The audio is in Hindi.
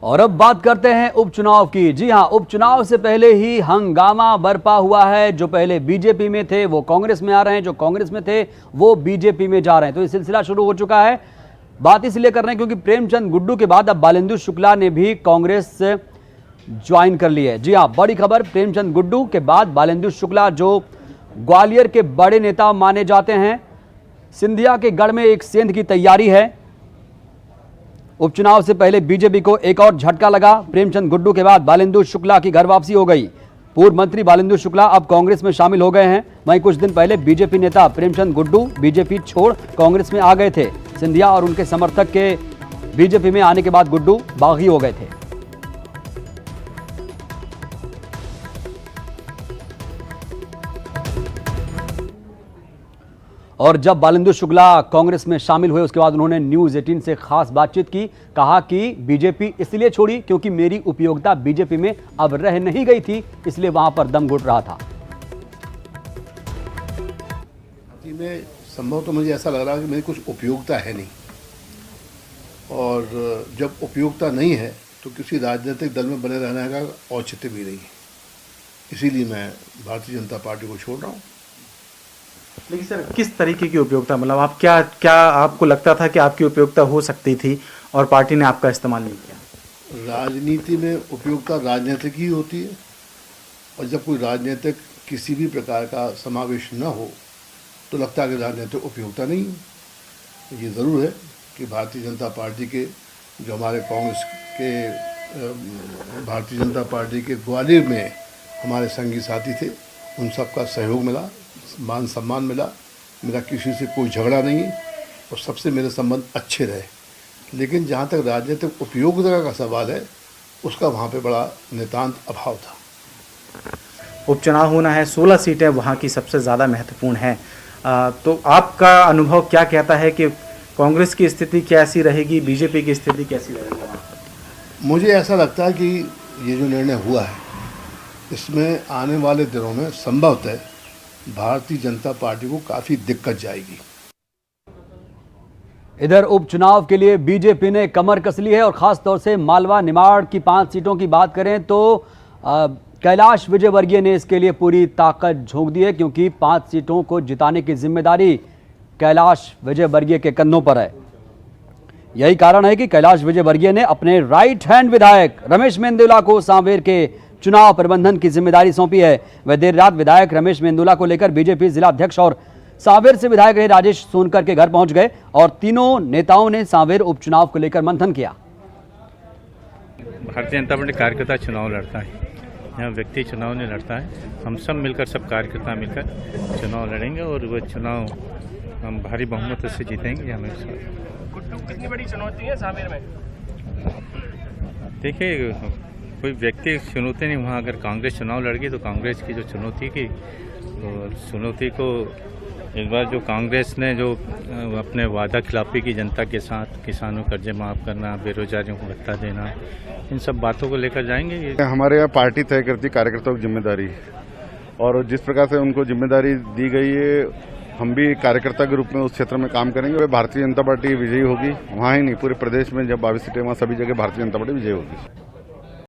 और अब बात करते हैं उपचुनाव की। जी हां, उपचुनाव से पहले ही हंगामा बरपा हुआ है। जो पहले बीजेपी में थे वो कांग्रेस में आ रहे हैं, जो कांग्रेस में थे वो बीजेपी में जा रहे हैं। तो ये सिलसिला शुरू हो चुका है। बात इसलिए कर रहे हैं क्योंकि प्रेमचंद गुड्डू के बाद अब बालेंदु शुक्ला ने भी कांग्रेस ज्वाइन कर ली है। जी हां, बड़ी खबर, प्रेमचंद गुड्डू के बाद बालेंदु शुक्ला जो ग्वालियर के बड़े नेता माने जाते हैं, सिंधिया के गढ़ में एक सेंध की तैयारी है। उपचुनाव से पहले बीजेपी को एक और झटका लगा। प्रेमचंद गुड्डू के बाद बालेंदु शुक्ला की घर वापसी हो गई। पूर्व मंत्री बालेंदु शुक्ला अब कांग्रेस में शामिल हो गए हैं। वहीं कुछ दिन पहले बीजेपी नेता प्रेमचंद गुड्डू बीजेपी छोड़ कांग्रेस में आ गए थे। सिंधिया और उनके समर्थक के बीजेपी में आने के बाद गुड्डू बागी हो गए थे। और जब बालेंदु शुक्ला कांग्रेस में शामिल हुए उसके बाद उन्होंने न्यूज़ 18 से खास बातचीत की। कहा कि बीजेपी इसलिए छोड़ी क्योंकि मेरी उपयोगिता बीजेपी में अब रह नहीं गई थी, इसलिए वहां पर दम घुट रहा था। में संभव तो मुझे ऐसा लग रहा है कि मेरी कुछ उपयोगिता है नहीं, और जब उपयोगिता नहीं है तो किसी राजनीतिक दल में बने रहने का औचित्य भी नहीं है। इसीलिए मैं भारतीय जनता पार्टी को छोड़ रहा हूँ। लेकिन सर, किस तरीके की उपयोगिता, मतलब आप क्या आपको लगता था कि आपकी उपयोगिता हो सकती थी और पार्टी ने आपका इस्तेमाल नहीं किया? राजनीति में उपयोगिता राजनीतिक ही होती है, और जब कोई राजनीतिक किसी भी प्रकार का समावेश न हो तो लगता है कि राजनीतिक उपयोगिता नहीं है। ये ज़रूर है कि भारतीय जनता पार्टी के जो हमारे कांग्रेस के भारतीय जनता पार्टी के ग्वालियर में हमारे संगी साथी थे, उन सबका सहयोग मिला, मान सम्मान मिला। मेरा किसी से कोई झगड़ा नहीं और सबसे मेरे संबंध अच्छे रहे। लेकिन जहाँ तक राजनीतिक उपयोगिता का सवाल है, उसका वहाँ पे बड़ा नितांत अभाव था। उपचुनाव होना है, 16 सीटें वहाँ की सबसे ज़्यादा महत्वपूर्ण हैं। तो आपका अनुभव क्या कहता है कि कांग्रेस की स्थिति कैसी रहेगी, बीजेपी की स्थिति कैसी रहेगी वहाँ पर? मुझे ऐसा लगता है कि ये जो निर्णय हुआ है, इसमें आने वाले दिनों में संभवतः भारतीय जनता पार्टी को काफ़ी दिक्कत जाएगी। इधर उपचुनाव के लिए बीजेपी ने कमर कस ली है और खास तौर से मालवा निमाड़ की 5 सीटों की बात करें तो कैलाश विजयवर्गीय ने इसके लिए पूरी ताकत झोंक दी है, क्योंकि 5 सीटों को जिताने की जिम्मेदारी कैलाश विजयवर्गीय के कंधों पर है। यही कारण है कि कैलाश विजयवर्गीय ने अपने राइट हैंड विधायक रमेश मेंदोला को सांवेर के चुनाव प्रबंधन की जिम्मेदारी सौंपी है। वह देर रात विधायक रमेश मेंदोला को लेकर बीजेपी जिला अध्यक्ष और सांवेर से विधायक रहे राजेश सोनकर के घर पहुंच गए और तीनों नेताओं ने सांवेर उपचुनाव को लेकर मंथन किया। भारतीय जनता पार्टी कार्यकर्ता चुनाव लड़ता है, यहाँ व्यक्ति चुनाव नहीं लड़ता है। हम सब मिलकर, सब कार्यकर्ता मिलकर चुनाव लड़ेंगे और वो चुनाव हम भारी बहुमत से जीतेंगे। हमें कितनी बड़ी चुनौती है सांवेर में? देखिए, कोई व्यक्ति चुनौती नहीं। वहाँ अगर कांग्रेस चुनाव लड़ गई तो कांग्रेस की जो चुनौती की, तो चुनौती को इस बार जो कांग्रेस ने जो अपने वादा खिलाफी की जनता के साथ, किसानों कर्जे माफ़ करना, बेरोजगारियों को भत्ता देना, इन सब बातों को लेकर जाएंगे। हमारे यहाँ पार्टी तय करती है कार्यकर्ताओं की जिम्मेदारी, और जिस प्रकार से उनको जिम्मेदारी दी गई है, हम भी कार्यकर्ता के रूप में उस क्षेत्र में काम करेंगे। भारतीय जनता पार्टी विजयी होगी, वहाँ ही नहीं पूरे प्रदेश में जब 22 सीटें, वहाँ सभी जगह भारतीय जनता पार्टी विजयी होगी।